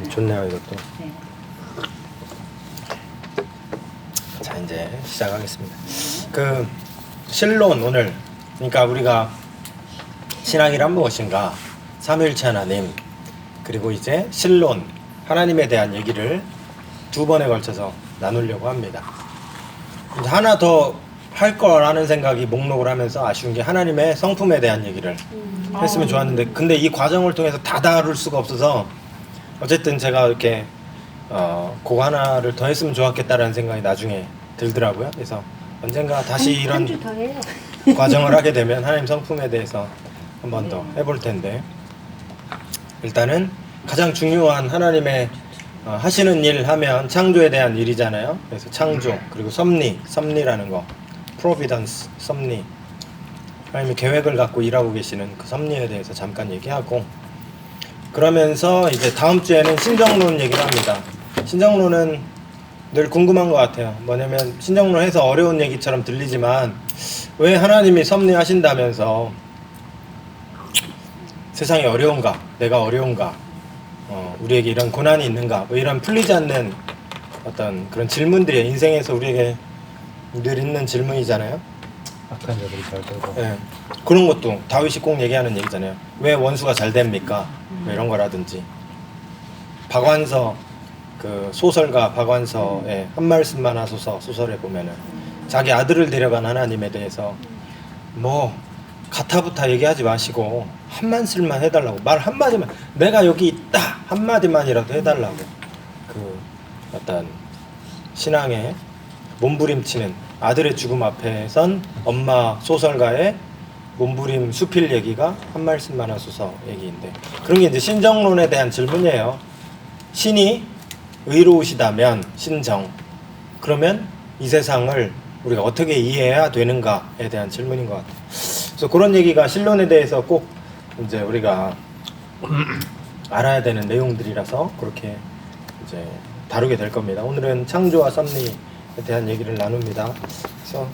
좋네요, 이것도. 네. 자, 이제 시작하겠습니다. 그 신론 오늘, 그러니까 우리가 신앙이란 무엇인가, 삼위일체 하나님, 그리고 이제 신론, 하나님에 대한 얘기를 두 번에 걸쳐서 나누려고 합니다. 이제 하나 더 할 거라는 생각이 목록을 하면서 아쉬운 게 하나님의 성품에 대한 얘기를 했으면 좋았는데, 근데 이 과정을 통해서 다 다룰 수가 없어서 어쨌든 제가 이렇게 그거 하나를 더 했으면 좋았겠다라는 생각이 나중에 들더라고요. 그래서 언젠가 다시 이런 한 주 더 해요. 과정을 하게 되면 하나님 성품에 대해서 한 번 더 해볼 텐데, 일단은 가장 중요한 하나님의 하시는 일 하면 창조에 대한 일이잖아요. 그래서 창조, 그리고 섭리라는 거, providence, 섭리, 하나님이 계획을 갖고 일하고 계시는 그 섭리에 대해서 잠깐 얘기하고, 그러면서 이제 다음 주에는 신정론 얘기를 합니다. 신정론은 늘 궁금한 것 같아요. 뭐냐면 신정론 해서 어려운 얘기처럼 들리지만 왜 하나님이 섭리하신다면서 세상이 어려운가, 내가 어려운가, 우리에게 이런 고난이 있는가, 뭐 이런 풀리지 않는 어떤 그런 질문들이 인생에서 우리에게 늘 있는 질문이잖아요. 악한 자들이 잘 되고. 예, 그런 것도 다윗이 꼭 얘기하는 얘기잖아요. 왜 원수가 잘 됩니까? 뭐 이런 거라든지, 박완서, 그 소설가 박완서의 한 말씀만 하소서 소설에 보면은 자기 아들을 데려간 하나님에 대해서 뭐 가타부타 얘기하지 마시고 한 말씀만 해달라고, 말 한마디만, 내가 여기 있다 한마디만이라도 해달라고, 그 어떤 신앙의 몸부림치는 아들의 죽음 앞에 선 엄마 소설가의 몸부림 수필 얘기가 한 말씀만 하소서 얘기인데, 그런 게 이제 신정론에 대한 질문이에요. 신이 의로우시다면 신정, 그러면 이 세상을 우리가 어떻게 이해해야 되는가에 대한 질문인 것 같아요. 그래서 그런 얘기가 신론에 대해서 꼭 이제 우리가 알아야 되는 내용들이라서 그렇게 이제 다루게 될 겁니다. 오늘은 창조와 섭리에 대한 얘기를 나눕니다. 그래서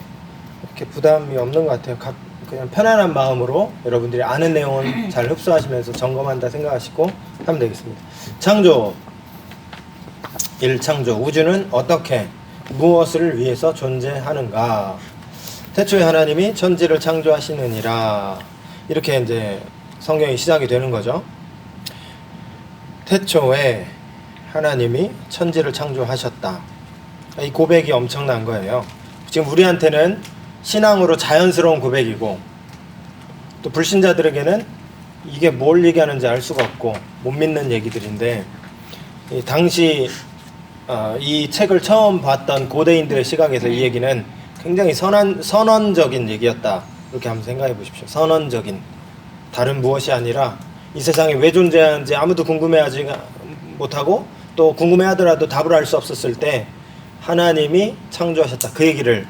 이렇게 부담이 없는 것 같아요. 그냥 편안한 마음으로 여러분들이 아는 내용은 잘 흡수하시면서 점검한다 생각하시고 하면 되겠습니다. 창조 1. 우주는 어떻게 무엇을 위해서 존재하는가? 태초에 하나님이 천지를 창조하시느니라. 이렇게 이제 성경이 시작이 되는 거죠. 태초에 하나님이 천지를 창조하셨다. 이 고백이 엄청난 거예요. 지금 우리한테는 신앙으로 자연스러운 고백이고, 또 불신자들에게는 이게 뭘 얘기하는지 알 수가 없고 못 믿는 얘기들인데, 당시 이 책을 처음 봤던 고대인들의 시각에서 이 얘기는 굉장히 선언적인 얘기였다. 이렇게 한번 생각해 보십시오. 선언적인, 다른 무엇이 아니라 이 세상에 왜 존재하는지 아무도 궁금해하지 못하고, 또 궁금해하더라도 답을 알 수 없었을 때 하나님이 창조하셨다. 그 얘기를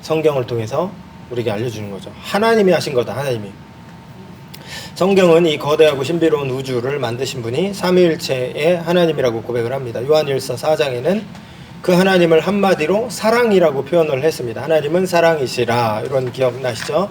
성경을 통해서 우리에게 알려주는 거죠. 하나님이 하신 거다. 하나님이. 성경은 이 거대하고 신비로운 우주를 만드신 분이 삼위일체의 하나님이라고 고백을 합니다. 요한일서 4장에는 그 하나님을 한마디로 사랑이라고 표현을 했습니다. 하나님은 사랑이시라. 이런 기억나시죠?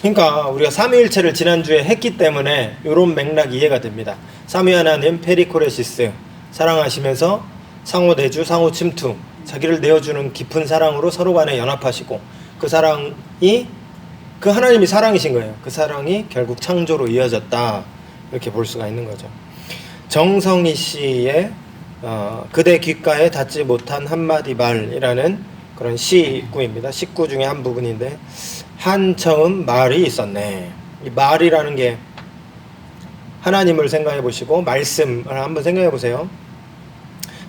그러니까 우리가 삼위일체를 지난주에 했기 때문에 이런 맥락이 이해가 됩니다. 삼위 하나님 페리코레시스, 사랑하시면서 상호 내주, 상호 침투, 자기를 내어주는 깊은 사랑으로 서로 간에 연합하시고, 그 사랑이, 그 하나님이 사랑이신 거예요. 그 사랑이 결국 창조로 이어졌다. 이렇게 볼 수가 있는 거죠. 정성희 씨의 그대 귓가에 닿지 못한 한마디 말이라는 그런 시구입니다. 시구 중에 한 부분인데, 한처음 말이 있었네. 이 말이라는 게 하나님을 생각해 보시고 말씀을 한번 생각해 보세요.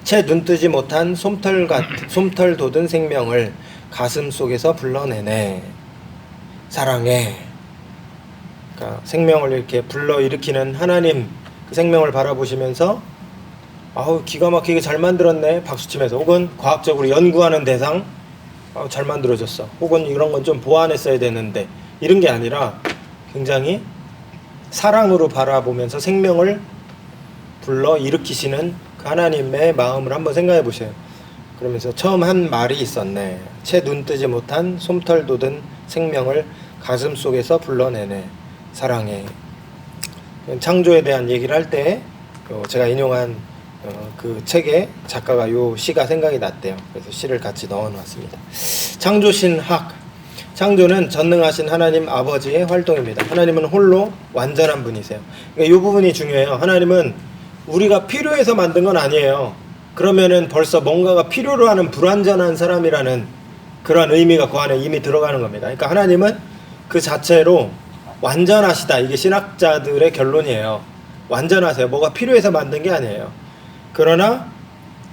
채 눈뜨지 못한 솜털 돋은 생명을 가슴 속에서 불러내네. 사랑해. 그러니까 생명을 이렇게 불러일으키는 하나님, 그 생명을 바라보시면서 아우 기가 막히게 잘 만들었네 박수치면서, 혹은 과학적으로 연구하는 대상, 잘 만들어졌어, 혹은 이런 건 좀 보완했어야 되는데, 이런 게 아니라 굉장히 사랑으로 바라보면서 생명을 불러일으키시는 그 하나님의 마음을 한번 생각해 보세요. 그러면서 처음 한 말이 있었네. 채 눈뜨지 못한 솜털 돋은 생명을 가슴 속에서 불러내네. 사랑해. 창조에 대한 얘기를 할 때 제가 인용한 그 책에 작가가 요 시가 생각이 났대요. 그래서 시를 같이 넣어놨습니다. 창조신학. 창조는 전능하신 하나님 아버지의 활동입니다. 하나님은 홀로 완전한 분이세요. 그러니까 이 부분이 중요해요. 하나님은 우리가 필요해서 만든 건 아니에요. 그러면은 벌써 뭔가가 필요로 하는 불완전한 사람이라는 그런 의미가 그 안에 이미 들어가는 겁니다. 그러니까 하나님은 그 자체로 완전하시다. 이게 신학자들의 결론이에요. 완전하세요. 뭐가 필요해서 만든 게 아니에요. 그러나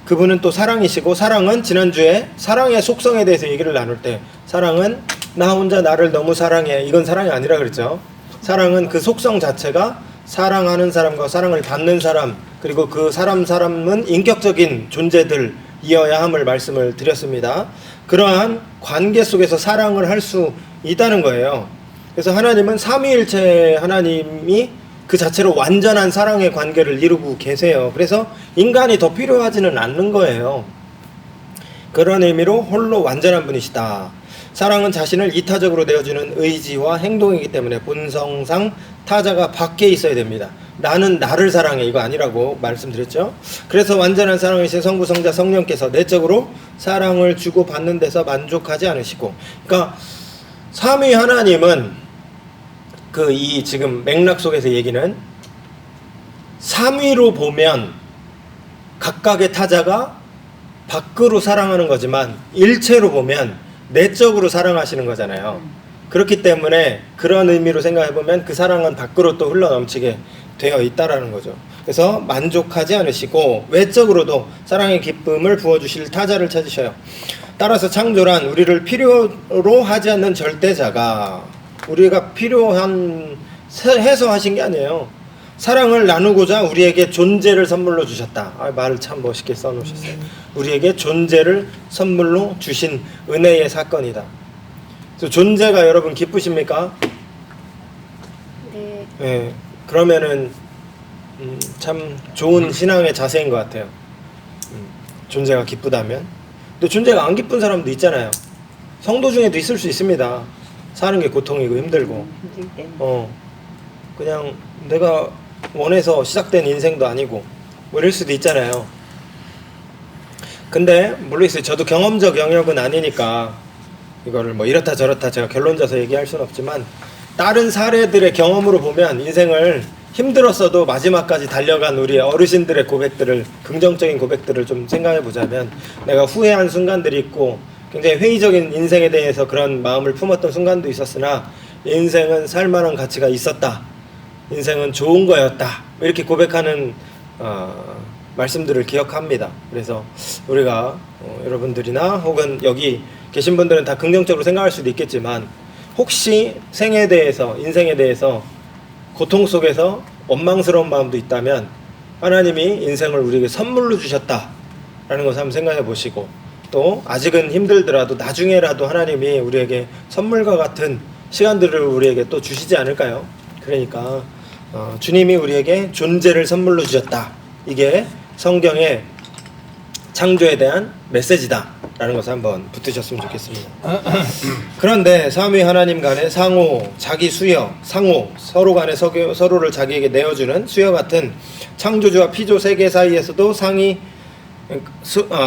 그분은 또 사랑이시고, 사랑은 지난주에 사랑의 속성에 대해서 얘기를 나눌 때 사랑은 나 혼자 나를 너무 사랑해, 이건 사랑이 아니라 그랬죠. 사랑은 그 속성 자체가 사랑하는 사람과 사랑을 받는 사람, 그리고 그 사람은 인격적인 존재들이어야 함을 말씀을 드렸습니다. 그러한 관계 속에서 사랑을 할 수 있다는 거예요. 그래서 하나님은 삼위일체 하나님이 그 자체로 완전한 사랑의 관계를 이루고 계세요. 그래서 인간이 더 필요하지는 않는 거예요. 그런 의미로 홀로 완전한 분이시다. 사랑은 자신을 이타적으로 내어주는 의지와 행동이기 때문에 본성상 타자가 밖에 있어야 됩니다. 나는 나를 사랑해, 이거 아니라고 말씀드렸죠. 그래서 완전한 사랑이신 성부, 성자, 성령께서 내적으로 사랑을 주고 받는 데서 만족하지 않으시고, 그러니까 삼위 하나님은 이 지금 맥락 속에서 얘기는 삼위로 보면 각각의 타자가 밖으로 사랑하는 거지만 일체로 보면 내적으로 사랑하시는 거잖아요. 그렇기 때문에 그런 의미로 생각해 보면 그 사랑은 밖으로 또 흘러 넘치게 되어 있다라는 거죠. 그래서 만족하지 않으시고 외적으로도 사랑의 기쁨을 부어주실 타자를 찾으셔요. 따라서 창조란 우리를 필요로 하지 않는 절대자가, 우리가 필요한 해서 하신 게 아니에요. 사랑을 나누고자 우리에게 존재를 선물로 주셨다. 말을 참 멋있게 써놓으셨어요. 우리에게 존재를 선물로 주신 은혜의 사건이다. 그래서 존재가 여러분 기쁘십니까? 네. 네. 그러면은 참 좋은 신앙의 자세인 것 같아요. 존재가 기쁘다면. 근데 존재가 안 기쁜 사람도 있잖아요. 성도 중에도 있을 수 있습니다. 사는 게 고통이고 힘들고, 힘들 때는. 그냥 내가 원해서 시작된 인생도 아니고 뭐 이럴 수도 있잖아요. 근데 모르겠어요. 저도 경험적 영역은 아니니까 이거를 뭐 이렇다 저렇다 제가 결론져서 얘기할 수는 없지만, 다른 사례들의 경험으로 보면 인생을 힘들었어도 마지막까지 달려간 우리 어르신들의 고백들을, 긍정적인 고백들을 좀 생각해 보자면, 내가 후회한 순간들이 있고 굉장히 회의적인 인생에 대해서 그런 마음을 품었던 순간도 있었으나 인생은 살만한 가치가 있었다, 인생은 좋은 거였다, 이렇게 고백하는 말씀들을 기억합니다. 그래서 우리가 여러분들이나 혹은 여기 계신 분들은 다 긍정적으로 생각할 수도 있겠지만, 혹시 생에 대해서, 인생에 대해서 고통 속에서 원망스러운 마음도 있다면 하나님이 인생을 우리에게 선물로 주셨다라는 것을 한번 생각해 보시고, 또 아직은 힘들더라도 나중에라도 하나님이 우리에게 선물과 같은 시간들을 우리에게 또 주시지 않을까요? 그러니까 주님이 우리에게 존재를 선물로 주셨다, 이게 성경의 창조에 대한 메시지다 라는 것을 한번 붙드셨으면 좋겠습니다. 그런데 삼위 하나님 간의 상호, 자기 수여, 상호, 서로 간의 서로를 자기에게 내어주는 수여 같은 창조주와 피조 세계 사이에서도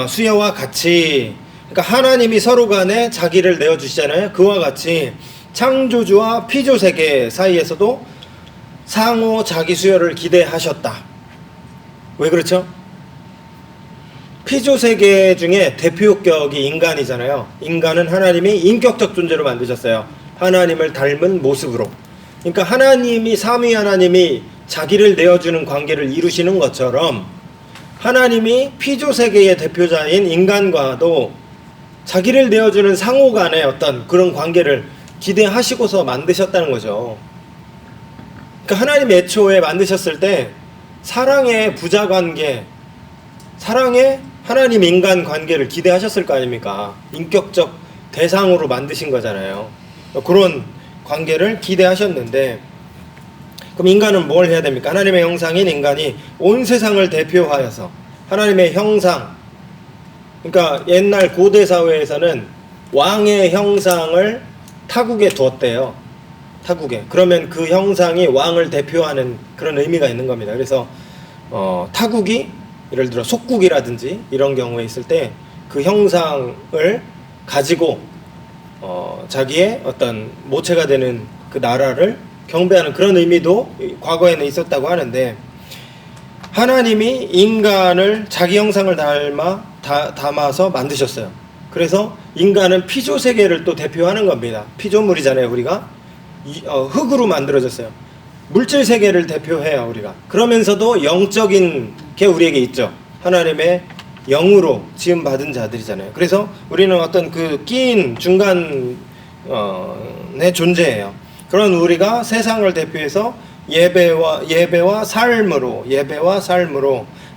수여와 같이, 그러니까 하나님이 서로 간에 자기를 내어주시잖아요. 그와 같이 창조주와 피조 세계 사이에서도 상호 자기 수여를 기대하셨다. 왜 그렇죠? 피조 세계 중에 대표격이 인간이잖아요. 인간은 하나님이 인격적 존재로 만드셨어요. 하나님을 닮은 모습으로. 그러니까 하나님이, 삼위 하나님이 자기를 내어주는 관계를 이루시는 것처럼 하나님이 피조 세계의 대표자인 인간과도 자기를 내어주는 상호 간의 어떤 그런 관계를 기대하시고서 만드셨다는 거죠. 그러니까 하나님 애초에 만드셨을 때 사랑의 부자 관계, 사랑의 하나님 인간 관계를 기대하셨을 거 아닙니까? 인격적 대상으로 만드신 거잖아요. 그런 관계를 기대하셨는데, 그럼 인간은 뭘 해야 됩니까? 하나님의 형상인 인간이 온 세상을 대표하여서 하나님의 형상, 그러니까 옛날 고대 사회에서는 왕의 형상을 타국에 두었대요. 타국에. 그러면 그 형상이 왕을 대표하는 그런 의미가 있는 겁니다. 그래서 타국이 예를 들어 속국이라든지 이런 경우에 있을 때 그 형상을 가지고 자기의 어떤 모체가 되는 그 나라를 경배하는 그런 의미도 과거에는 있었다고 하는데, 하나님이 인간을 자기 형상을 담아서 만드셨어요. 그래서 인간은 피조 세계를 또 대표하는 겁니다. 피조물이잖아요. 우리가 흙으로 만들어졌어요. 물질 세계를 대표해요, 우리가. 그러면서도 영적인 게 우리에게 있죠. 하나님의 영으로 지음 받은 자들이잖아요. 그래서 우리는 어떤 그 끼인 중간의 존재예요. 그런 우리가 세상을 대표해서 예배와 삶으로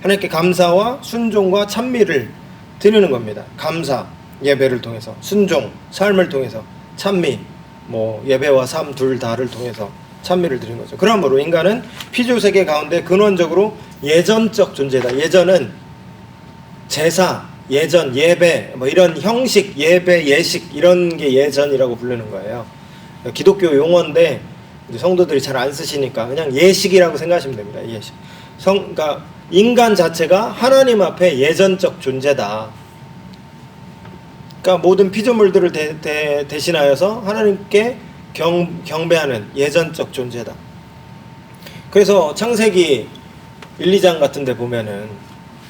하나님께 감사와 순종과 찬미를 드리는 겁니다. 감사, 예배를 통해서, 순종, 삶을 통해서, 찬미, 예배와 삶 둘 다를 통해서 찬미를 드리는 거죠. 그러므로 인간은 피조 세계 가운데 근원적으로 예전적 존재다. 예전은 제사, 예전, 예배, 이런 형식, 예배, 예식 이런 게 예전이라고 부르는 거예요. 기독교 용어인데 성도들이 잘 안 쓰시니까 그냥 예식이라고 생각하시면 됩니다. 예식. 그러니까 인간 자체가 하나님 앞에 예전적 존재다. 그러니까 모든 피조물들을 대신하여서 하나님께 경배하는 예전적 존재다. 그래서 창세기 1, 2장 같은 데 보면은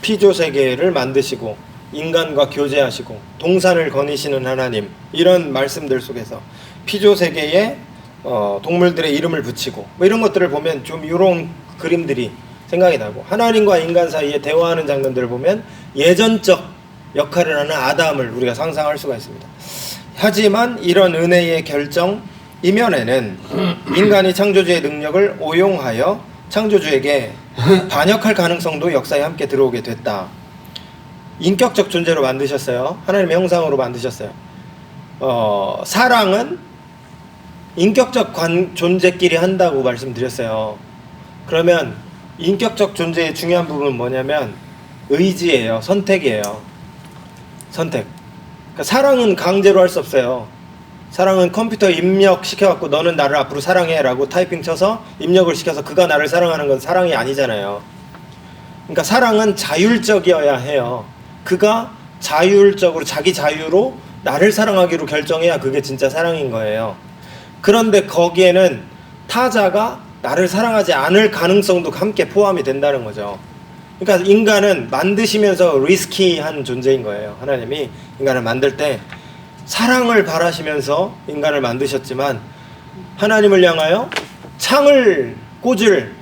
피조 세계를 만드시고 인간과 교제하시고 동산을 거니시는 하나님, 이런 말씀들 속에서 피조 세계에 동물들의 이름을 붙이고 이런 것들을 보면 좀 이런 그림들이 생각이 나고, 하나님과 인간 사이에 대화하는 장면들을 보면 예전적 역할을 하는 아담을 우리가 상상할 수가 있습니다. 하지만 이런 은혜의 결정 이면에는 인간이 창조주의 능력을 오용하여 창조주에게 반역할 가능성도 역사에 함께 들어오게 됐다. 인격적 존재로 만드셨어요. 하나님의 형상으로 만드셨어요. 사랑은 인격적 존재끼리 한다고 말씀드렸어요. 그러면 인격적 존재의 중요한 부분은 뭐냐면 의지예요. 선택이에요. 선택. 그러니까 사랑은 강제로 할 수 없어요. 사랑은 컴퓨터에 입력시켜갖고 너는 나를 앞으로 사랑해 라고 타이핑 쳐서 입력을 시켜서 그가 나를 사랑하는 건 사랑이 아니잖아요. 그러니까 사랑은 자율적이어야 해요. 그가 자율적으로 자기 자유로 나를 사랑하기로 결정해야 그게 진짜 사랑인 거예요. 그런데 거기에는 타자가 나를 사랑하지 않을 가능성도 함께 포함이 된다는 거죠. 그러니까 인간은 만드시면서 리스키한 존재인 거예요. 하나님이 인간을 만들 때 사랑을 바라시면서 인간을 만드셨지만 하나님을 향하여 창을 꽂을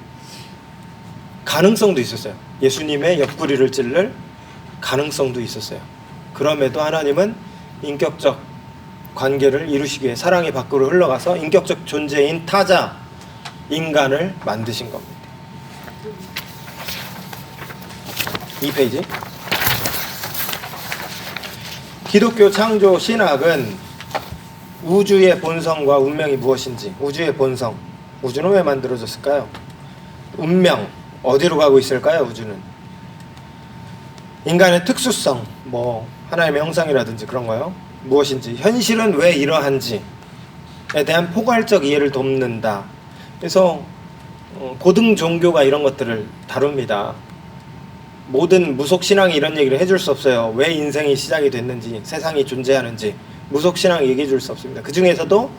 가능성도 있었어요. 예수님의 옆구리를 찔를 가능성도 있었어요. 그럼에도 하나님은 인격적 관계를 이루시기 위해 사랑이 밖으로 흘러가서 인격적 존재인 타자 인간을 만드신 겁니다. 2페이지. 기독교 창조 신학은 우주의 본성과 운명이 무엇인지, 우주의 본성, 우주는 왜 만들어졌을까요? 운명, 어디로 가고 있을까요? 우주는 인간의 특수성, 하나님의 형상이라든지 그런 거요. 무엇인지, 현실은 왜 이러한지에 대한 포괄적 이해를 돕는다. 그래서 고등 종교가 이런 것들을 다룹니다. 모든 무속신앙이 이런 얘기를 해줄 수 없어요. 왜 인생이 시작이 됐는지, 세상이 존재하는지 무속신앙이 얘기해 줄 수 없습니다. 그 중에서도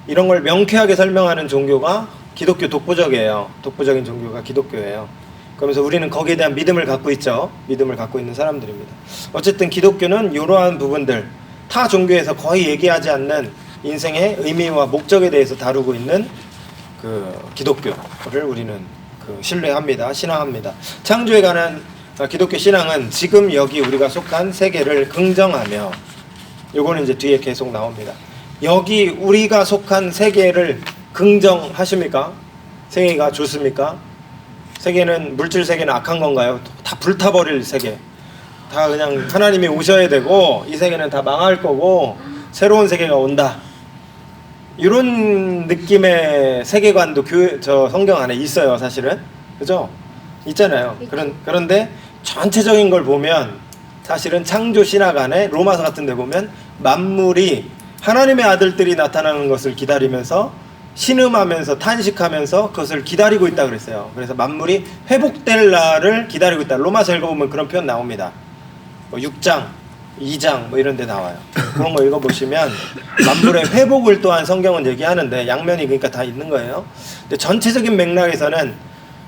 이런 걸 명쾌하게 설명하는 종교가 기독교 독보적이에요. 독보적인 종교가 기독교예요. 그러면서 우리는 거기에 대한 믿음을 갖고 있죠. 믿음을 갖고 있는 사람들입니다. 어쨌든 기독교는 이러한 부분들, 타 종교에서 거의 얘기하지 않는 인생의 의미와 목적에 대해서 다루고 있는 그 기독교를 우리는 신뢰합니다. 신앙합니다. 창조에 관한 기독교 신앙은 지금 여기 우리가 속한 세계를 긍정하며, 요거는 이제 뒤에 계속 나옵니다. 여기 우리가 속한 세계를 긍정하십니까? 세계가 좋습니까? 세계는, 물질 세계는 악한 건가요? 다 불타버릴 세계. 다 그냥 하나님이 오셔야 되고 이 세계는 다 망할 거고 새로운 세계가 온다. 이런 느낌의 세계관도 성경 안에 있어요, 사실은. 그죠? 있잖아요. 그런데 전체적인 걸 보면 사실은 창조 신학 안에 로마서 같은 데 보면 만물이 하나님의 아들들이 나타나는 것을 기다리면서 신음하면서 탄식하면서 그것을 기다리고 있다 그랬어요. 그래서 만물이 회복될 날을 기다리고 있다. 로마서 읽어보면 그런 표현 나옵니다. 뭐 6장, 2장 뭐 이런 데 나와요. 그런 거 읽어보시면 만물의 회복을 또한 성경은 얘기하는데 양면이 그러니까 다 있는 거예요. 근데 전체적인 맥락에서는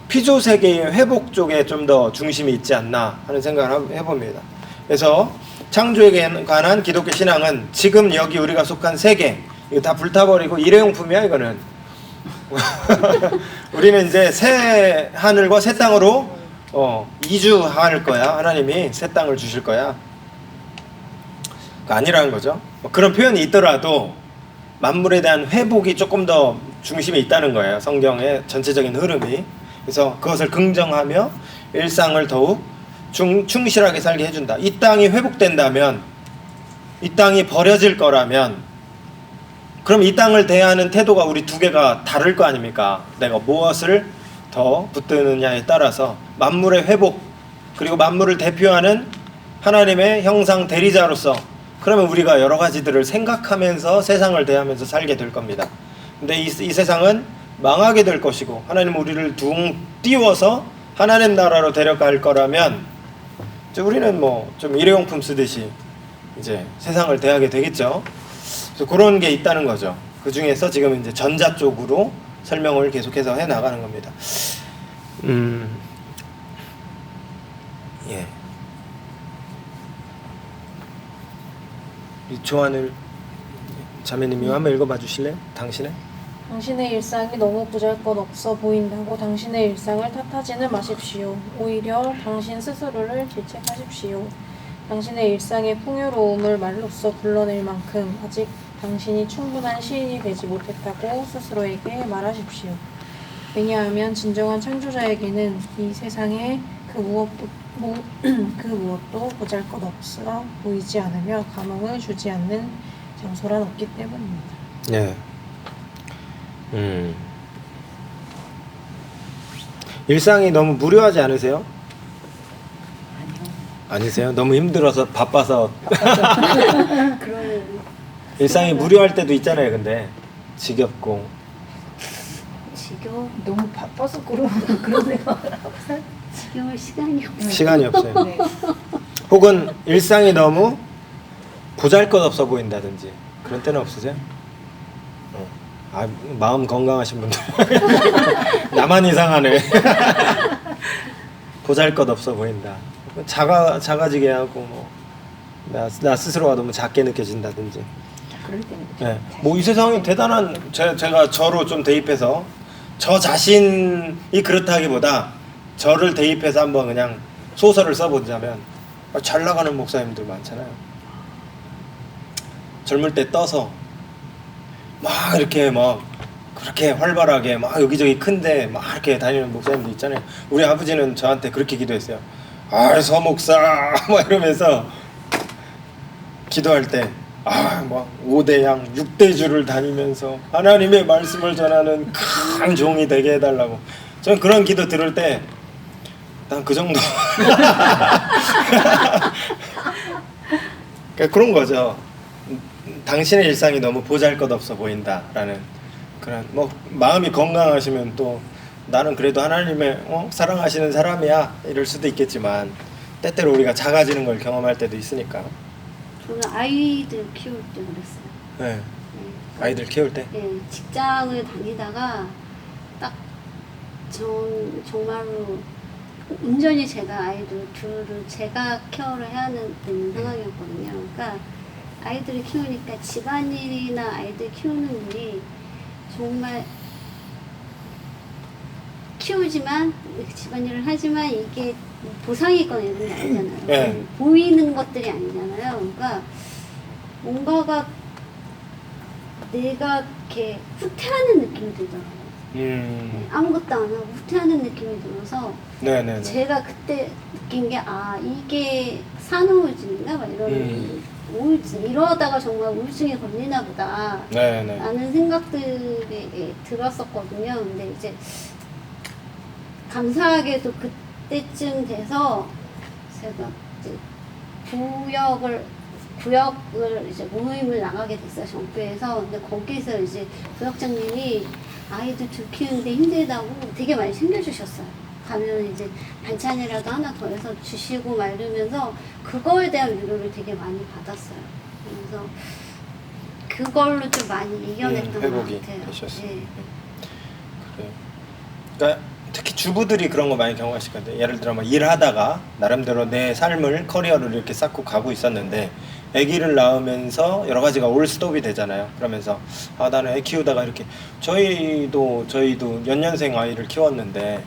피조 세계의 회복 쪽에 좀 더 중심이 있지 않나 하는 생각을 해봅니다. 그래서 창조에 관한 기독교 신앙은 지금 여기 우리가 속한 세계 이거 다 불타버리고 일회용품이야 이거는. 우리는 이제 새 하늘과 새 땅으로 이주할 거야. 하나님이 새 땅을 주실 거야. 아니라는 거죠. 그런 표현이 있더라도 만물에 대한 회복이 조금 더 중심에 있다는 거예요. 성경의 전체적인 흐름이. 그래서 그것을 긍정하며 일상을 더욱 충실하게 살게 해준다. 이 땅이 회복된다면, 이 땅이 버려질 거라면, 그럼 이 땅을 대하는 태도가 우리 두 개가 다를 거 아닙니까? 내가 무엇을 더 붙드느냐에 따라서 만물의 회복, 그리고 만물을 대표하는 하나님의 형상 대리자로서 그러면 우리가 여러 가지들을 생각하면서 세상을 대하면서 살게 될 겁니다. 근데 이 세상은 망하게 될 것이고 하나님은 우리를 둥 띄워서 하나님 나라로 데려갈 거라면 이제 우리는 뭐 좀 일회용품 쓰듯이 이제 세상을 대하게 되겠죠. 그래서 그런 게 있다는 거죠. 그 중에서 지금 이제 전자 쪽으로 설명을 계속해서 해 나가는 겁니다. 예. 이 조안을 자매님이 한번 읽어봐 주실래요? 당신의 일상이 너무 보잘것없어 보인다고 당신의 일상을 탓하지는 마십시오. 오히려 당신 스스로를 질책하십시오. 당신의 일상의 풍요로움을 말로써 불러낼 만큼 아직 당신이 충분한 시인이 되지 못했다고 스스로에게 말하십시오. 왜냐하면 진정한 창조자에게는 이 세상에 그 무엇도 보잘것없어 보이지 않으며 감흥을 주지 않는 장소란 없기 때문입니다. 네. 일상이 너무 무료하지 않으세요? 아니세요? 너무 힘들어서 바빠서 일상이 무료할 때도 있잖아요. 근데 지겹고 너무 바빠서 그러네요. 지겨울 시간이 없어요. 시간이 없어요. 네. 혹은 일상이 너무 보잘것없어 보인다든지 그런 때는 없으세요? 마음 건강하신 분들 나만 이상하네. 보잘것없어 보인다. 작아지게 하고 뭐 나 스스로가 너무 작게 느껴진다든지. 그럴 때는 네. 뭐 이 세상이 대단한 제가 저로 좀 대입해서 저 자신이 그렇다기보다 저를 대입해서 한번 그냥 소설을 써보자면 잘 나가는 목사님들 많잖아요. 젊을 때 떠서 막 이렇게 막 그렇게 활발하게 막 여기저기 큰데 막 이렇게 다니는 목사님들 있잖아요. 우리 아버지는 저한테 그렇게 기도했어요. 서목사 막 이러면서 기도할 때 막 5대양 6대주를 다니면서 하나님의 말씀을 전하는 큰 종이 되게 해달라고. 저는 그런 기도 들을 때 난 그 정도 그러니까 그런 거죠. 당신의 일상이 너무 보잘것없어 보인다라는 그런 뭐 마음이 건강하시면 또 나는 그래도 하나님의 사랑하시는 사람이야 이럴 수도 있겠지만 때때로 우리가 작아지는 걸 경험할 때도 있으니까. 저는 아이들 키울 때 그랬어요. 네. 네. 아이들 키울 때. 네, 직장을 다니다가 딱 정말로 온전히 제가 아이들 둘을 제가 케어를 해야 되는 상황이었거든요. 그러니까 아이들을 키우니까 집안일이나 아이들 키우는 일이 정말 키우지만 집안일을 하지만 이게 보상이 있거나 이런 게 아니잖아요. 네. 보이는 것들이 아니잖아요. 그러니까 뭔가가 내가 이렇게 후퇴하는 느낌이 들더라고요. 네, 아무것도 안 하고 후퇴하는 느낌이 들어서 네네네. 제가 그때 느낀 게 이게 산후우울증인가 막 이런 우울증 이러다가 정말 우울증에 걸리나 보다 네네. 라는 생각들이 들었었거든요. 근데 이제 감사하게도 그때쯤 돼서 제가 이제 구역을 구역을 이제 모임을 나가게 됐어요, 정교에서. 근데 거기서 이제 구역장님이 아이들 둘 키우는데 힘들다고 되게 많이 챙겨주셨어요. 가면 이제 반찬이라도 하나 더 해서 주시고 막 이러면서 그거에 대한 위로를 되게 많이 받았어요. 그래서 그걸로 좀 많이 이겨냈던 것 회복이 같아요. 되셨어요. 네. 그래요. 그러니까 특히 주부들이 그런 거 많이 경험하실 건데, 예를 들어 뭐 일하다가 나름대로 내 삶을 커리어를 이렇게 쌓고 가고 있었는데 아기를 낳으면서 여러 가지가 올 스톱이 되잖아요. 그러면서 나는 애 키우다가 이렇게 저희도 연년생 아이를 키웠는데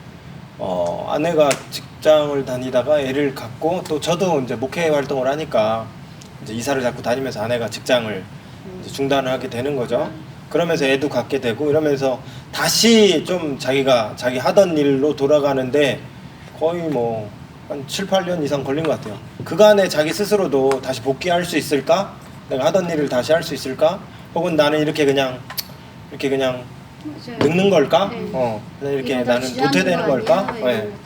아내가 직장을 다니다가 애를 갖고 또 저도 이제 목회 활동을 하니까 이제 이사를 자꾸 다니면서 아내가 직장을 이제 중단을 하게 되는 거죠. 그러면서 애도 갖게 되고 이러면서 다시 좀 자기가 자기 하던 일로 돌아가는데 거의 뭐 한 7, 8년 이상 걸린 것 같아요. 그간에 자기 스스로도 다시 복귀할 수 있을까? 내가 하던 일을 다시 할 수 있을까? 혹은 나는 이렇게 그냥 맞아요. 늙는 걸까? 네. 그냥 이렇게 이러다 나는 지나는 도태되는 거 걸까? 아니야? 네. 이런 것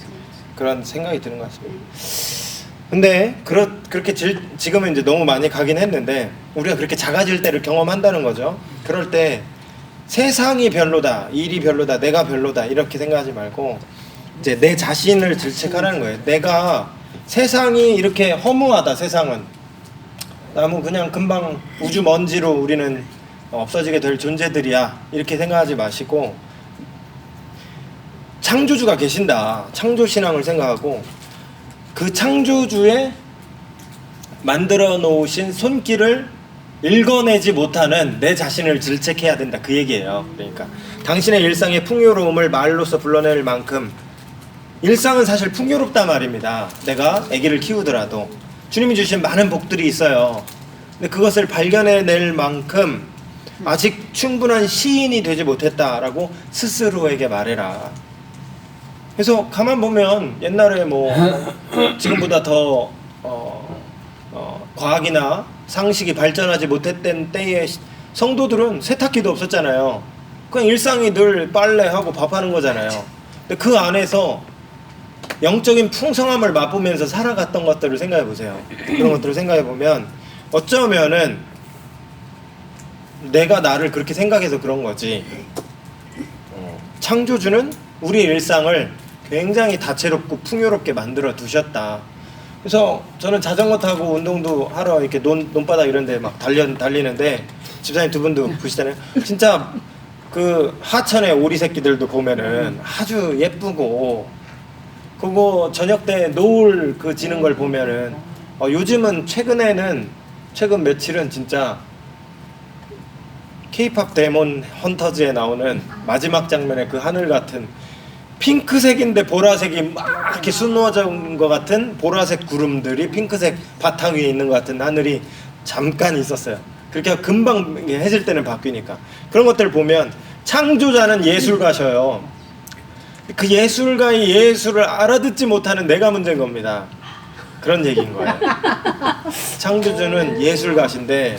그런 생각이 드는 것 같습니다. 네. 근데 그렇게 지금은 이제 너무 많이 가긴 했는데 우리가 그렇게 작아질 때를 경험한다는 거죠. 그럴 때 세상이 별로다, 일이 별로다, 내가 별로다 이렇게 생각하지 말고 이제 내 자신을 질책하라는 거예요. 내가 세상이 이렇게 허무하다. 세상은 나무 그냥 금방 우주 먼지로 우리는 없어지게 될 존재들이야 이렇게 생각하지 마시고 창조주가 계신다. 창조신앙을 생각하고 그 창조주의 만들어 놓으신 손길을 읽어내지 못하는 내 자신을 질책해야 된다. 그 얘기예요. 그러니까 당신의 일상의 풍요로움을 말로써 불러낼 만큼 일상은 사실 풍요롭단 말입니다. 내가 아기를 키우더라도 주님이 주신 많은 복들이 있어요. 근데 그것을 발견해낼 만큼 아직 충분한 시인이 되지 못했다라고 스스로에게 말해라. 그래서 가만 보면 옛날에 뭐 지금보다 더 과학이나 상식이 발전하지 못했던 때에 성도들은 세탁기도 없었잖아요. 그냥 일상이 늘 빨래하고 밥하는 거잖아요. 근데 그 안에서 영적인 풍성함을 맛보면서 살아갔던 것들을 생각해 보세요. 그런 것들을 생각해 보면 어쩌면은 내가 나를 그렇게 생각해서 그런 거지. 창조주는 우리 일상을 굉장히 다채롭고 풍요롭게 만들어 두셨다. 그래서 저는 자전거 타고 운동도 하러 이렇게 논바닥 이런 데 막 달리는데 집사님 두 분도 보시잖아요. 진짜 그 하천의 오리 새끼들도 보면은 아주 예쁘고 그거 저녁 때 노을 그 지는 걸 보면은 요즘은 최근 며칠은 진짜 K-팝 데몬 헌터즈에 나오는 마지막 장면에 그 하늘 같은 핑크색인데 보라색이 막 이렇게 수놓아져 온 것 같은 보라색 구름들이 핑크색 바탕 위에 있는 것 같은 하늘이 잠깐 있었어요. 그렇게 하고 금방 해질 때는 바뀌니까 그런 것들 보면 창조자는 예술가셔요. 그 예술가의 예술을 알아듣지 못하는 내가 문제인 겁니다. 그런 얘기인 거예요. 창조주는 예술가신데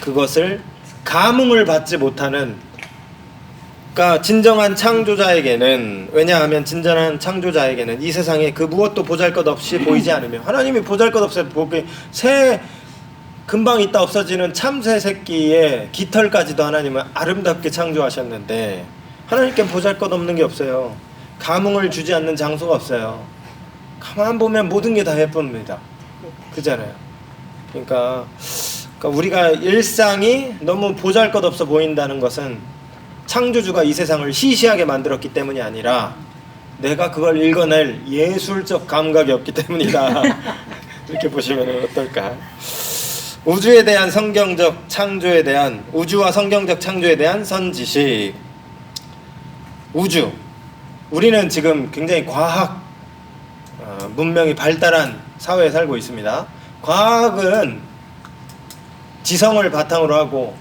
그것을 감흥을 받지 못하는, 그러니까 진정한 창조자에게는, 왜냐하면 진정한 창조자에게는 이 세상에 그 무엇도 보잘것없이 보이지 않으며 하나님이 보잘것없이 보기 새 금방 있다 없어지는 참새 새끼의 깃털까지도 하나님은 아름답게 창조하셨는데 하나님께 보잘것없는 게 없어요. 감흥을 주지 않는 장소가 없어요. 가만 보면 모든 게 다 예쁩니다. 그잖아요. 그러니까 우리가 일상이 너무 보잘것없어 보인다는 것은 창조주가 이 세상을 시시하게 만들었기 때문이 아니라 내가 그걸 읽어낼 예술적 감각이 없기 때문이다. 이렇게 보시면 어떨까? 우주에 대한 성경적 창조에 대한, 우주와 성경적 창조에 대한 선지식. 우주, 우리는 지금 굉장히 과학 문명이 발달한 사회에 살고 있습니다. 과학은 지성을 바탕으로 하고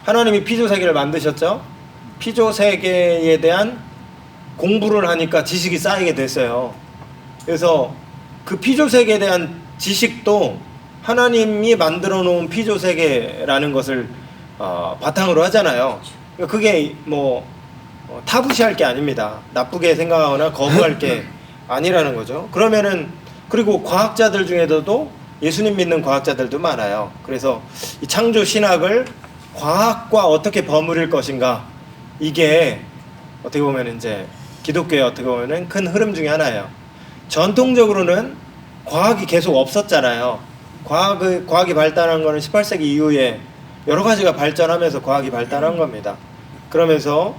하나님이 피조세계를 만드셨죠. 피조세계에 대한 공부를 하니까 지식이 쌓이게 됐어요. 그래서 그 피조세계에 대한 지식도 하나님이 만들어 놓은 피조세계라는 것을 바탕으로 하잖아요. 그게 뭐 타부시할 게 아닙니다. 나쁘게 생각하거나 거부할 게 아니라는 거죠. 그러면은, 그리고 과학자들 중에서도 예수님 믿는 과학자들도 많아요. 그래서 이 창조 신학을 과학과 어떻게 버무릴 것인가, 이게 어떻게 보면 이제 기독교의 어떻게 보면은 큰 흐름 중에 하나예요. 전통적으로는 과학이 계속 없었잖아요. 과학이 발달한 거는 18세기 이후에 여러 가지가 발전하면서 과학이 발달한 겁니다. 그러면서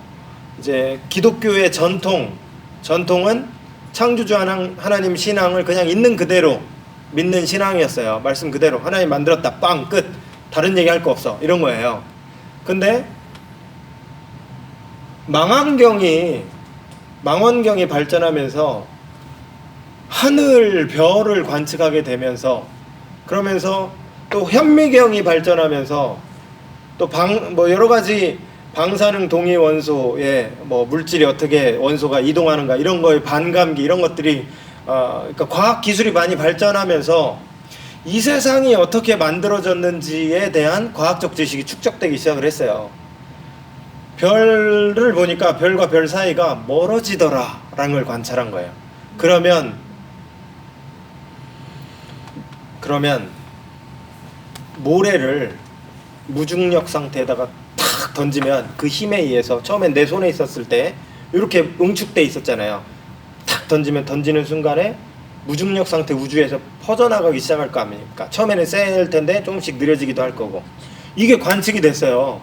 이제 기독교의 전통은 창조주 하나님 신앙을 그냥 있는 그대로 믿는 신앙이었어요. 말씀 그대로 하나님 만들었다, 빵, 끝, 다른 얘기 할 거 없어, 이런 거예요. 근데 망원경이 발전하면서 하늘 별을 관측하게 되면서, 그러면서 또 현미경이 발전하면서 또 여러 가지 방사능 동위 원소의 물질이 어떻게 원소가 이동하는가, 이런 거에 반감기, 이런 것들이 그러니까 과학 기술이 많이 발전하면서 이 세상이 어떻게 만들어졌는지에 대한 과학적 지식이 축적되기 시작을 했어요. 별을 보니까 별과 별 사이가 멀어지더라라는 걸 관찰한 거예요. 그러면 모래를 무중력 상태에다가 탁 던지면 그 힘에 의해서, 처음엔 내 손에 있었을 때 이렇게 응축돼 있었잖아요. 탁 던지면 던지는 순간에 무중력 상태 우주에서 퍼져나가기 시작할 거 아닙니까? 처음에는 셀 텐데 조금씩 느려지기도 할 거고. 이게 관측이 됐어요.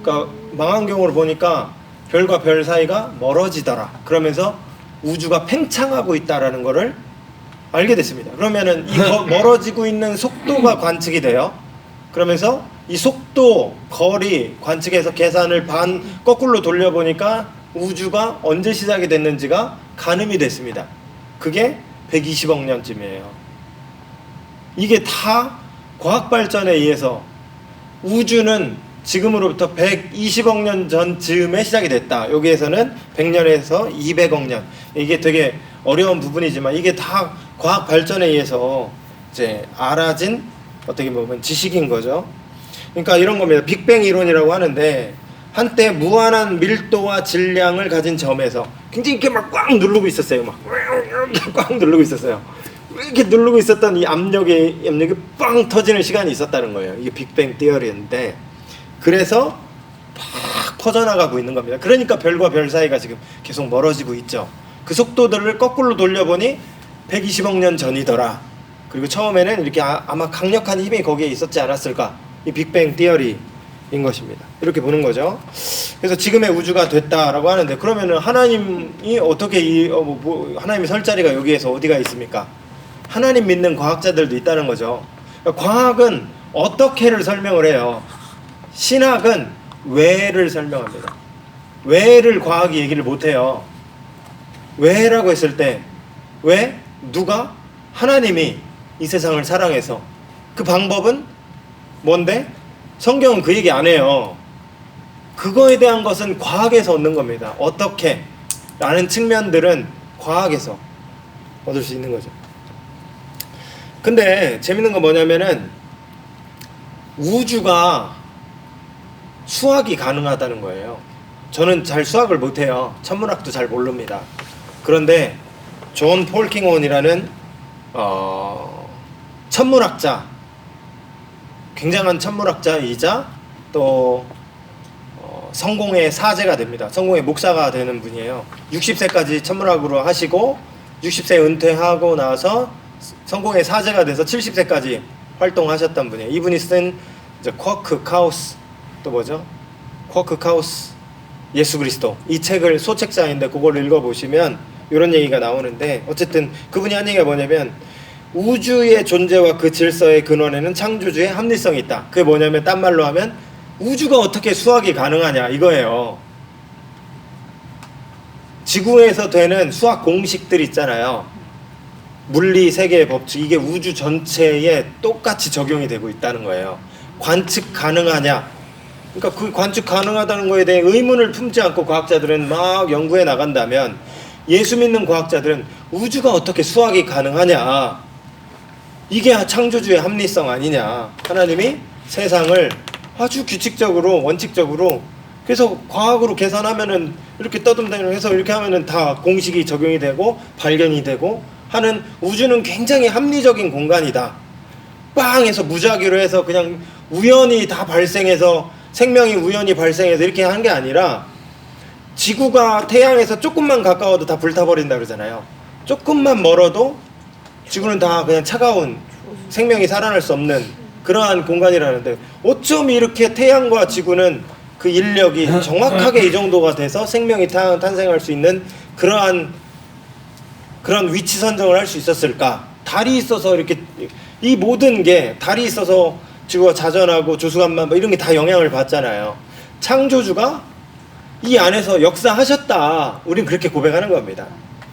그러니까 망원경으로 보니까 별과 별 사이가 멀어지더라. 그러면서 우주가 팽창하고 있다라는 거를 알게 됐습니다. 그러면은 이 멀어지고 있는 속도가 관측이 돼요. 그러면서 이 속도, 거리 관측해서 계산을 거꾸로 돌려보니까 우주가 언제 시작이 됐는지가 가늠이 됐습니다. 그게 120억 년쯤이에요. 이게 다 과학 발전에 의해서 우주는 지금으로부터 120억 년 전쯤에 시작이 됐다. 여기에서는 100년에서 200억 년. 이게 되게 어려운 부분이지만 이게 다 과학 발전에 의해서 이제 알아진 어떻게 보면 지식인 거죠. 그러니까 이런 겁니다. 빅뱅 이론이라고 하는데, 한때 무한한 밀도와 질량을 가진 점에서 굉장히 이렇게 막 꽉 누르고 있었어요. 막 꽉 누르고 있었어요. 이렇게 누르고 있었던 이 압력이 빵 터지는 시간이 있었다는 거예요. 이게 빅뱅 티어리인데, 그래서 팍 퍼져나가고 있는 겁니다. 그러니까 별과 별 사이가 지금 계속 멀어지고 있죠. 그 속도들을 거꾸로 돌려보니 120억 년 전이더라. 그리고 처음에는 이렇게 아마 강력한 힘이 거기에 있었지 않았을까. 이 빅뱅 티어리인 것입니다. 이렇게 보는 거죠. 그래서 지금의 우주가 됐다라고 하는데, 그러면은 하나님이 어떻게 하나님의 설 자리가 여기에서 어디가 있습니까? 하나님 믿는 과학자들도 있다는 거죠. 그러니까 과학은 어떻게를 설명을 해요. 신학은 왜를 설명합니다. 왜를 과학이 얘기를 못해요. 왜라고 했을 때, 왜? 누가? 하나님이 이 세상을 사랑해서. 그 방법은 뭔데? 성경은 그 얘기 안 해요. 그거에 대한 것은 과학에서 얻는 겁니다. 어떻게? 라는 측면들은 과학에서 얻을 수 있는 거죠. 근데 재밌는 건 뭐냐면은 우주가 수학이 가능하다는 거예요. 저는 잘 수학을 못해요. 천문학도 잘 모릅니다. 그런데 존 폴킹온이라는 천문학자, 굉장한 천문학자이자 또 성공의 사제가 됩니다. 성공의 목사가 되는 분이에요. 60세까지 천문학으로 하시고 60세 은퇴하고 나서 성공의 사제가 돼서 70세까지 활동하셨던 분이에요. 이분이 쓴 이제 쿼크 카오스, 또 뭐죠? 쿼크 카오스 예수 그리스도, 이 책을 소책자인데 그걸 읽어보시면 이런 얘기가 나오는데, 어쨌든 그분이 한 얘기가 뭐냐면 우주의 존재와 그 질서의 근원에는 창조주의 합리성이 있다. 그게 뭐냐면 딴 말로 하면 우주가 어떻게 수학이 가능하냐 이거예요. 지구에서 되는 수학 공식들 있잖아요. 물리 세계의 법칙, 이게 우주 전체에 똑같이 적용이 되고 있다는 거예요. 관측 가능하냐? 그러니까 그 관측 가능하다는 거에 대해 의문을 품지 않고 과학자들은 막 연구해 나간다면, 예수 믿는 과학자들은 우주가 어떻게 수학이 가능하냐? 이게 창조주의 합리성 아니냐? 하나님이 세상을 아주 규칙적으로, 원칙적으로, 그래서 과학으로 계산하면은 이렇게 떠듬다니면서 해서 이렇게 하면은 다 공식이 적용이 되고 발견이 되고 하는, 우주는 굉장히 합리적인 공간이다. 빵 해서 무작위로 해서 그냥 우연히 다 발생해서 생명이 우연히 발생해서 이렇게 한 게 아니라 지구가 태양에서 조금만 가까워도 다 불타버린다 그러잖아요. 조금만 멀어도 지구는 다 그냥 차가운 생명이 살아날 수 없는 그러한 공간이라는데 어쩜 이렇게 태양과 지구는 그 인력이 정확하게 이 정도가 돼서 생명이 탄생할 수 있는 그런 위치 선정을 할 수 있었을까? 달이 있어서 이렇게 이 모든 게 달이 있어서 지구가 자전하고 조수간만 뭐 이런 게 다 영향을 받잖아요. 창조주가 이 안에서 역사하셨다. 우린 그렇게 고백하는 겁니다.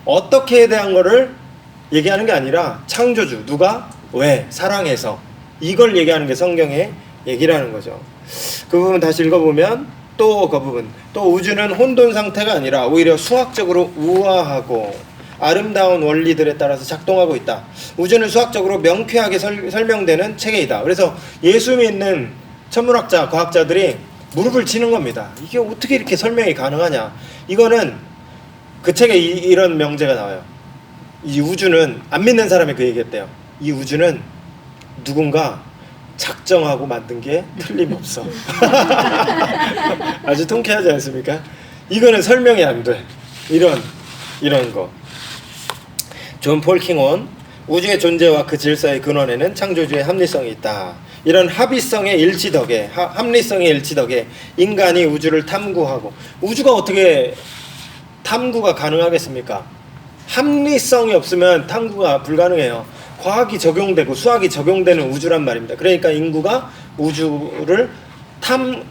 어떻게에 대한 거를 얘기하는 게 아니라 창조주 누가 왜 사랑해서 이걸 얘기하는 게 성경의 얘기라는 거죠. 그 부분 다시 읽어보면 또 그 부분 또 우주는 혼돈 상태가 아니라 오히려 수학적으로 우아하고 아름다운 원리들에 따라서 작동하고 있다. 우주는 수학적으로 명쾌하게 설명되는 체계이다. 그래서 예수 믿는 천문학자, 과학자들이 무릎을 치는 겁니다. 이게 어떻게 이렇게 설명이 가능하냐. 이거는 그 책에 이런 명제가 나와요. 이 우주는, 안 믿는 사람이 그 얘기했대요. 이 우주는 누군가 작정하고 만든 게 틀림없어. 아주 통쾌하지 않습니까? 이거는 설명이 안 돼. 이런 거. 존 폴킹온, 우주의 존재와 그 질서의 근원에는 창조주의 합리성이 있다. 이런 합의성의 일치 덕에, 합리성의 일치 덕에 인간이 우주를 탐구하고, 우주가 어떻게 탐구가 가능하겠습니까? 합리성이 없으면 탐구가 불가능해요. 과학이 적용되고 수학이 적용되는 우주란 말입니다. 그러니까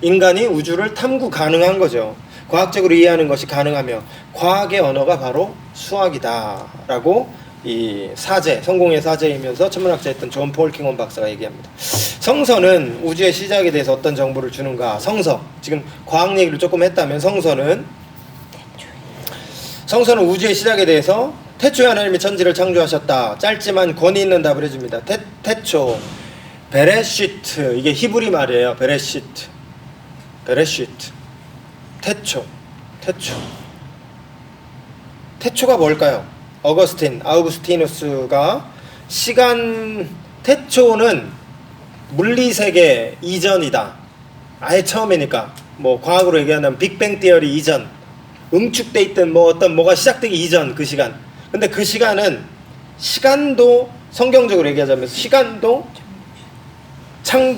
인간이 우주를 탐구 가능한 거죠. 과학적으로 이해하는 것이 가능하며 과학의 언어가 바로 수학이다라고 이 성공의 사제이면서 천문학자였던 존 폴킹온 박사가 얘기합니다. 성서는 우주의 시작에 대해서 어떤 정보를 주는가? 지금 과학 얘기를 조금 했다면 성서는 우주의 시작에 대해서 태초에 하나님이 천지를 창조하셨다. 짧지만 권위 있는 답을 해줍니다. 태초, 베레시트, 이게 히브리 말이에요. 베레시트, 태초. 태초가 뭘까요? 아우구스티누스가 태초는 물리세계 이전이다. 아예 처음이니까 뭐 과학으로 얘기하면 빅뱅 티어리 이전, 응축돼 있던 뭐가 시작되기 이전 그 시간. 근데 그 시간도 성경적으로 얘기하자면 시간도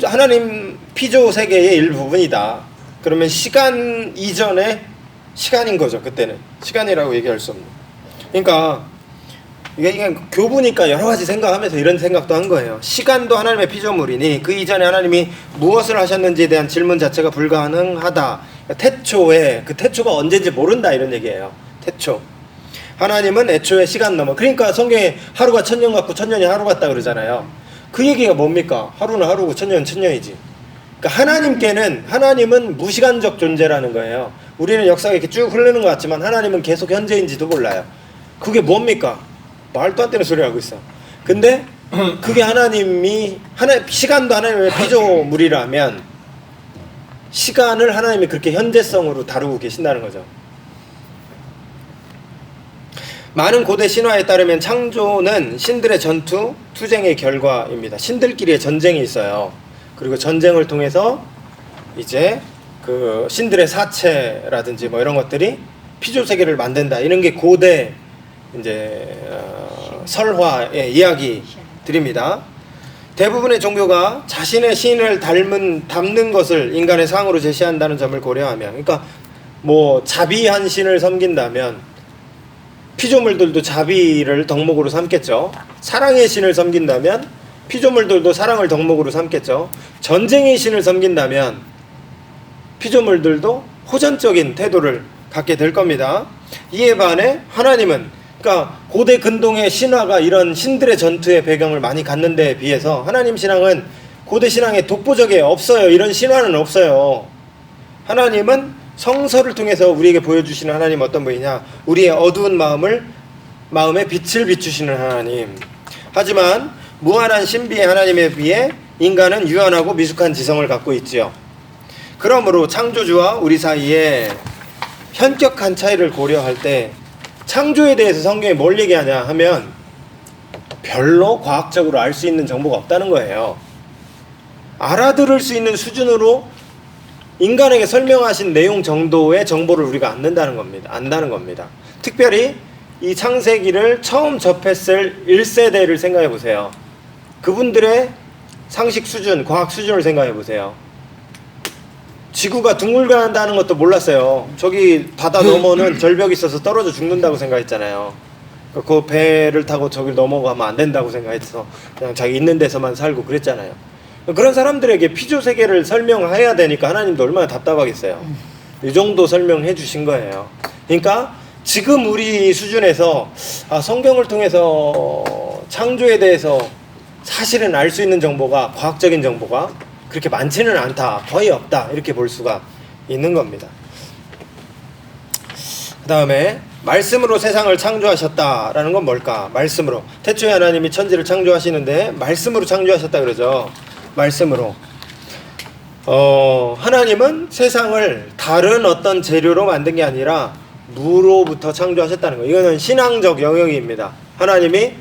하나님 피조 세계의 일부분이다. 그러면 시간 이전의 시간인 거죠. 그때는 시간이라고 얘기할 수 없는. 그러니까 이게 교부니까 여러 가지 생각하면서 이런 생각도 한 거예요. 시간도 하나님의 피조물이니 그 이전에 하나님이 무엇을 하셨는지에 대한 질문 자체가 불가능하다. 그 태초가 언제인지 모른다 이런 얘기예요. 태초. 하나님은 애초에 시간 넘어. 그러니까 성경에 하루가 1000년 같고 1000년이 하루 같다 그러잖아요. 그 얘기가 뭡니까? 하루는 하루고 1000년은 1000년이지. 그러니까 하나님은 무시간적 존재라는 거예요. 우리는 역사가 이렇게 쭉 흐르는 것 같지만 하나님은 계속 현재인지도 몰라요. 그게 뭡니까? 말도 안 되는 소리 하고 있어. 근데 그게 시간도 하나님의 피조물이라면 시간을 하나님이 그렇게 현재성으로 다루고 계신다는 거죠. 많은 고대 신화에 따르면 창조는 신들의 전투, 투쟁의 결과입니다. 신들끼리의 전쟁이 있어요. 그리고 전쟁을 통해서 이제 그 신들의 사체라든지 뭐 이런 것들이 피조 세계를 만든다. 이런 게 고대 이제 설화의 이야기들입니다. 대부분의 종교가 자신의 신을 담는 것을 인간의 상으로 제시한다는 점을 고려하며, 그러니까 뭐 자비한 신을 섬긴다면 피조물들도 자비를 덕목으로 삼겠죠. 사랑의 신을 섬긴다면 피조물들도 사랑을 덕목으로 삼겠죠. 전쟁의 신을 섬긴다면 피조물들도 호전적인 태도를 갖게 될 겁니다. 이에 반해 하나님은, 그러니까 고대 근동의 신화가 이런 신들의 전투의 배경을 많이 갖는 데에 비해서 하나님 신앙은 고대 신앙에 독보적이에요. 없어요. 이런 신화는 없어요. 하나님은 성서를 통해서 우리에게 보여주시는 하나님 어떤 분이냐? 우리의 어두운 마음에 빛을 비추시는 하나님. 하지만 무한한 신비의 하나님에 비해 인간은 유한하고 미숙한 지성을 갖고 있지요. 그러므로 창조주와 우리 사이에 현격한 차이를 고려할 때 창조에 대해서 성경이 뭘 얘기하냐 하면 별로 과학적으로 알 수 있는 정보가 없다는 거예요. 알아들을 수 있는 수준으로 인간에게 설명하신 내용 정도의 정보를 우리가 안다는 겁니다. 특별히 이 창세기를 처음 접했을 1세대를 생각해 보세요. 그분들의 상식 수준, 과학 수준을 생각해 보세요. 지구가 둥글다는 것도 몰랐어요. 저기 바다 너머는 절벽이 있어서 떨어져 죽는다고 생각했잖아요. 그 배를 타고 저길 넘어가면 안 된다고 생각해서 그냥 자기 있는 데서만 살고 그랬잖아요. 그런 사람들에게 피조 세계를 설명해야 되니까 하나님도 얼마나 답답하겠어요. 이 정도 설명해 주신 거예요. 그러니까 지금 우리 수준에서 성경을 통해서 창조에 대해서 사실은 알 수 있는 정보가, 과학적인 정보가 그렇게 많지는 않다, 거의 없다, 이렇게 볼 수가 있는 겁니다. 그 다음에 말씀으로 세상을 창조하셨다라는 건 뭘까? 말씀으로. 태초에 하나님이 천지를 창조하시는데 말씀으로 창조하셨다 그러죠. 말씀으로. 하나님은 세상을 다른 어떤 재료로 만든 게 아니라 무로부터 창조하셨다는 거예요. 이거는 신앙적 영역입니다. 하나님이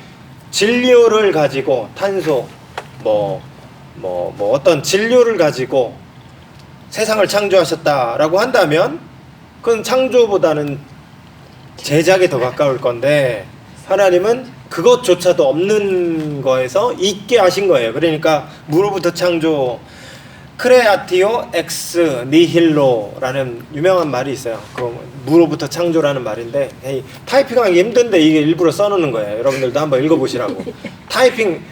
진료를 가지고 탄소, 어떤 진료를 가지고 세상을 창조하셨다라고 한다면 그건 창조보다는 제작에 더 가까울 건데, 하나님은 그것조차도 없는 거에서 있게 하신 거예요. 그러니까 무로부터 창조, 크레아티오 엑스 니힐로라는 유명한 말이 있어요. 그 무로부터 창조라는 말인데, 타이핑하기 힘든데 이게 일부러 써놓는 거예요. 여러분들도 한번 읽어보시라고. 타이핑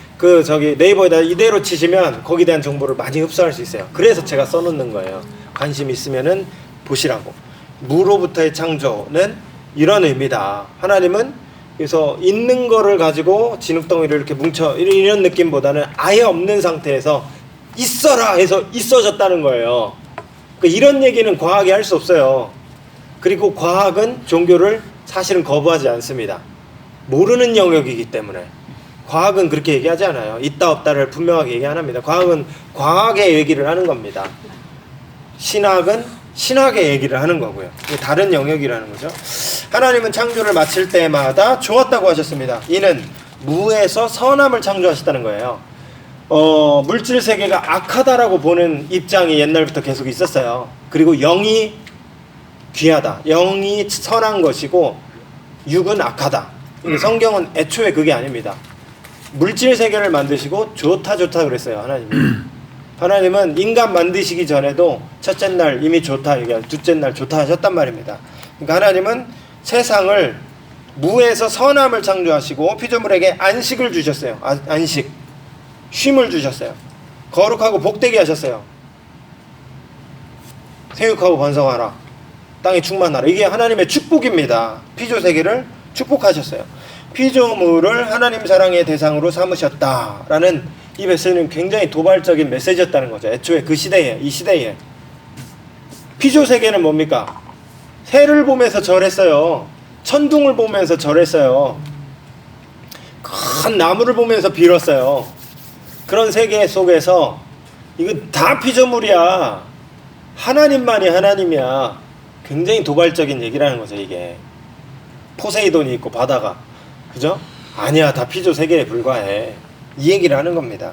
네이버에다 이대로 치시면 거기에 대한 정보를 많이 흡수할 수 있어요. 그래서 제가 써놓는 거예요. 관심 있으면은 보시라고. 무로부터의 창조는 이런 의미다. 하나님은 그래서 있는 거를 가지고 진흙덩이를 이렇게 뭉쳐, 이런 느낌보다는 아예 없는 상태에서 있어라 해서 있어졌다는 거예요. 그러니까 이런 얘기는 과학이 할 수 없어요. 그리고 과학은 종교를 사실은 거부하지 않습니다. 모르는 영역이기 때문에. 과학은 그렇게 얘기하지 않아요. 있다 없다를 분명하게 얘기 안 합니다. 과학은 과학의 얘기를 하는 겁니다. 신학은 신학의 얘기를 하는 거고요. 다른 영역이라는 거죠. 하나님은 창조를 마칠 때마다 좋았다고 하셨습니다. 이는 무에서 선함을 창조하셨다는 거예요. 물질 세계가 악하다라고 보는 입장이 옛날부터 계속 있었어요. 그리고 영이 귀하다, 영이 선한 것이고 육은 악하다. 성경은 애초에 그게 아닙니다. 물질 세계를 만드시고 좋다 그랬어요. 하나님은 인간 만드시기 전에도 첫째 날 이미 좋다 얘기하고 둘째 날 좋다 하셨단 말입니다. 그러니까 하나님은 세상을 무에서 선함을 창조하시고 피조물에게 안식을 주셨어요. 안식, 쉼을 주셨어요. 거룩하고 복되게 하셨어요. 생육하고 번성하라, 땅에 충만하라. 이게 하나님의 축복입니다. 피조 세계를 축복하셨어요. 피조물을 하나님 사랑의 대상으로 삼으셨다라는 이 메시지는 굉장히 도발적인 메시지였다는 거죠. 애초에 그 시대에, 이 시대에. 피조 세계는 뭡니까? 새를 보면서 절했어요. 천둥을 보면서 절했어요. 큰 나무를 보면서 빌었어요. 그런 세계 속에서 이거 다 피조물이야, 하나님만이 하나님이야. 굉장히 도발적인 얘기라는 거죠. 이게 포세이돈이 있고 바다가, 그죠? 아니야, 다 피조 세계에 불과해, 이 얘기를 하는 겁니다.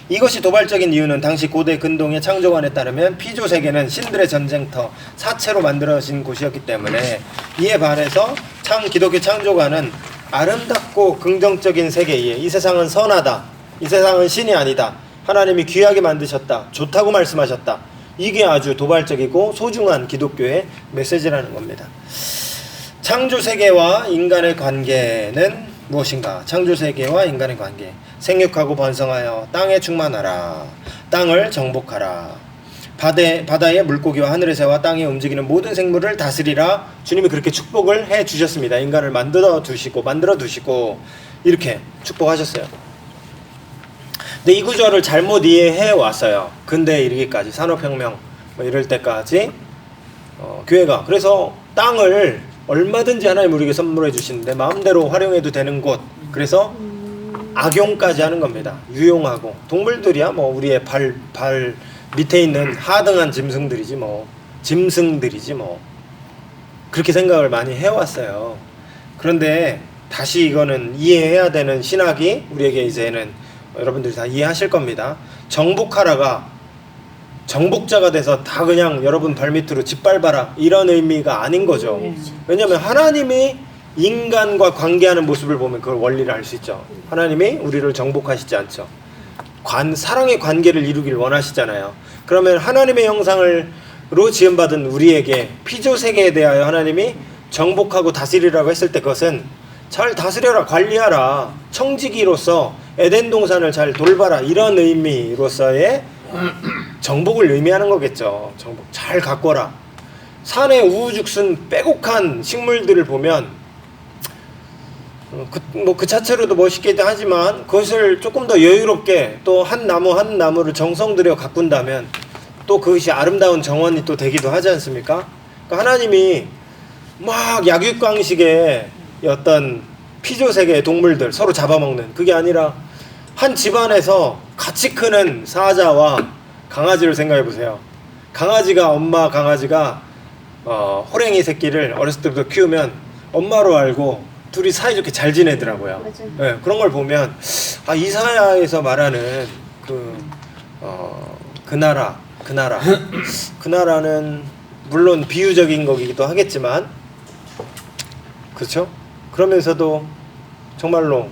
이것이 도발적인 이유는 당시 고대 근동의 창조관에 따르면 피조 세계는 신들의 전쟁터, 사체로 만들어진 곳이었기 때문에, 이에 반해서 기독교 창조관은 아름답고 긍정적인 세계에 이 세상은 선하다, 이 세상은 신이 아니다, 하나님이 귀하게 만드셨다, 좋다고 말씀하셨다. 이게 아주 도발적이고 소중한 기독교의 메시지라는 겁니다. 창조 세계와 인간의 관계는 무엇인가? 창조 세계와 인간의 관계. 생육하고 번성하여 땅에 충만하라. 땅을 정복하라. 바다의 물고기와 하늘의 새와 땅에 움직이는 모든 생물을 다스리라. 주님이 그렇게 축복을 해 주셨습니다. 인간을 만들어 두시고 이렇게 축복하셨어요. 근데 이 구절을 잘못 이해해 왔어요. 근대에 이르기까지, 산업혁명 이럴 때까지 교회가. 그래서 땅을 얼마든지 하나님 우리에게 선물해 주시는데 마음대로 활용해도 되는 곳, 그래서 악용까지 하는 겁니다. 유용하고. 동물들이야 우리의 발 밑에 있는 하등한 짐승들이지 그렇게 생각을 많이 해왔어요. 그런데 다시 이거는 이해해야 되는 신학이 우리에게 이제는 여러분들이 다 이해하실 겁니다. 정복하라가 정복자가 돼서 다 그냥 여러분 발밑으로 짓밟아라 이런 의미가 아닌 거죠. 왜냐하면 하나님이 인간과 관계하는 모습을 보면 그걸 원리를 알 수 있죠. 하나님이 우리를 정복하시지 않죠. 사랑의 관계를 이루길 원하시잖아요. 그러면 하나님의 형상으로 지음받은 우리에게 피조세계에 대하여 하나님이 정복하고 다스리라고 했을 때 그것은 잘 다스려라, 관리하라, 청지기로서 에덴 동산을 잘 돌봐라 이런 의미로서의 정복을 의미하는 거겠죠. 정복 잘 가꿔라. 산의 우후죽순 빼곡한 식물들을 보면 그 자체로도 멋있긴 하지만 그것을 조금 더 여유롭게 또 한 나무 한 나무를 정성 들여 가꾼다면 또 그것이 아름다운 정원이 또 되기도 하지 않습니까? 그러니까 하나님이 막 약육강식의 어떤 피조세계의 동물들 서로 잡아먹는 그게 아니라 한 집안에서 같이 크는 사자와 강아지를 생각해 보세요. 엄마 강아지가 호랭이 새끼를 어렸을 때부터 키우면 엄마로 알고 둘이 사이좋게 잘 지내더라고요. 맞아요. 네, 그런 걸 보면 이사야에서 말하는 그 나라는 물론 비유적인 거기도 하겠지만 그렇죠? 그러면서도 정말로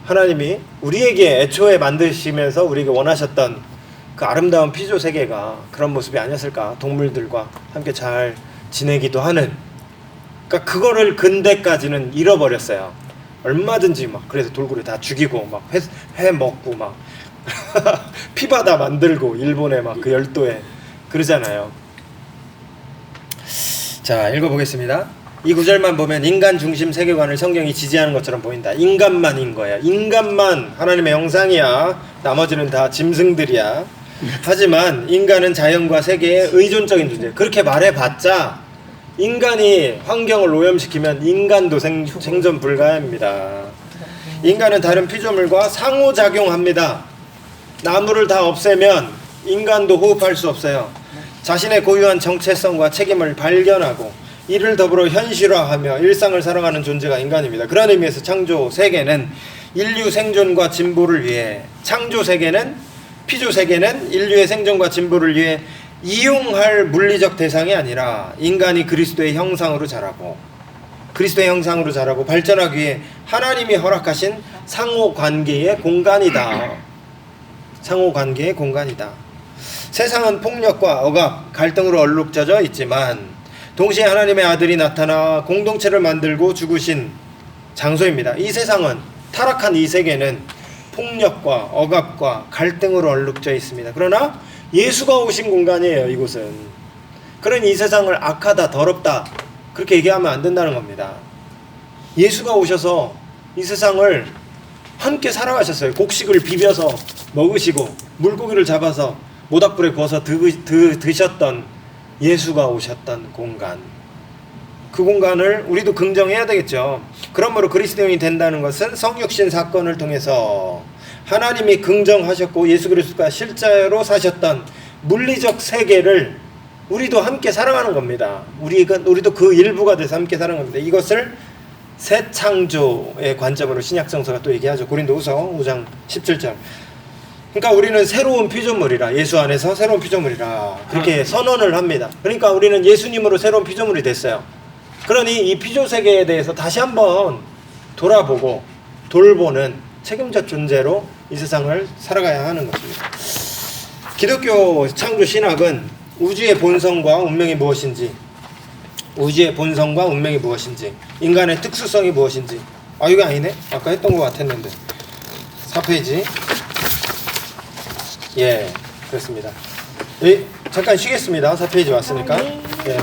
하나님이 우리에게 애초에 만드시면서 우리에게 원하셨던 그 아름다운 피조 세계가 그런 모습이 아니었을까? 동물들과 함께 잘 지내기도 하는. 그러니까 그거를 근대까지는 잃어버렸어요. 얼마든지 막 그래서 돌고래 다 죽이고 막 회 먹고 막 피바다 만들고 일본에 막 그 열도에 그러잖아요. 자, 읽어보겠습니다. 이 구절만 보면 인간 중심 세계관을 성경이 지지하는 것처럼 보인다. 인간만인 거야. 인간만 하나님의 형상이야. 나머지는 다 짐승들이야. 하지만 인간은 자연과 세계의 의존적인 존재. 그렇게 말해봤자 인간이 환경을 오염시키면 인간도 생존 불가합니다. 인간은 다른 피조물과 상호작용합니다. 나무를 다 없애면 인간도 호흡할 수 없어요. 자신의 고유한 정체성과 책임을 발견하고 이를 더불어 현실화하며 일상을 살아가는 존재가 인간입니다. 그런 의미에서 창조 세계는 인류 생존과 진보를 위해 피조 세계는 인류의 생존과 진보를 위해 이용할 물리적 대상이 아니라 인간이 그리스도의 형상으로 자라고 발전하기 위해 하나님이 허락하신 상호관계의 공간이다. 세상은 폭력과 억압, 갈등으로 얼룩져져 있지만 동시에 하나님의 아들이 나타나 공동체를 만들고 죽으신 장소입니다. 이 세상은 타락한 이 세계는 폭력과 억압과 갈등으로 얼룩져 있습니다. 그러나 예수가 오신 공간이에요. 이곳은. 그러니 이 세상을 악하다, 더럽다 그렇게 얘기하면 안 된다는 겁니다. 예수가 오셔서 이 세상을 함께 살아가셨어요. 곡식을 비벼서 먹으시고 물고기를 잡아서 모닥불에 구워서 드셨던 예수가 오셨던 공간. 그 공간을 우리도 긍정해야 되겠죠. 그러므로 그리스도인이 된다는 것은 성육신 사건을 통해서 하나님이 긍정하셨고 예수 그리스도가 실제로 사셨던 물리적 세계를 우리도 함께 살아가는 겁니다. 우리도 그 일부가 돼서 함께 살아가는 겁니다. 이것을 새 창조의 관점으로 신약성서가 또 얘기하죠. 고린도후서 5장 17절. 그러니까 우리는 새로운 피조물이라, 예수 안에서 새로운 피조물이라 그렇게 선언을 합니다. 그러니까 우리는 예수님으로 새로운 피조물이 됐어요. 그러니 이 피조세계에 대해서 다시 한번 돌아보고 돌보는 책임자 존재로 이 세상을 살아가야 하는 것입니다. 기독교 창조 신학은 우주의 본성과 운명이 무엇인지, 인간의 특수성이 무엇인지, 이거 아니네? 아까 했던 것 같았는데 4페이지. 예, 그렇습니다. 잠깐 쉬겠습니다. 4페이지 왔으니까. 예.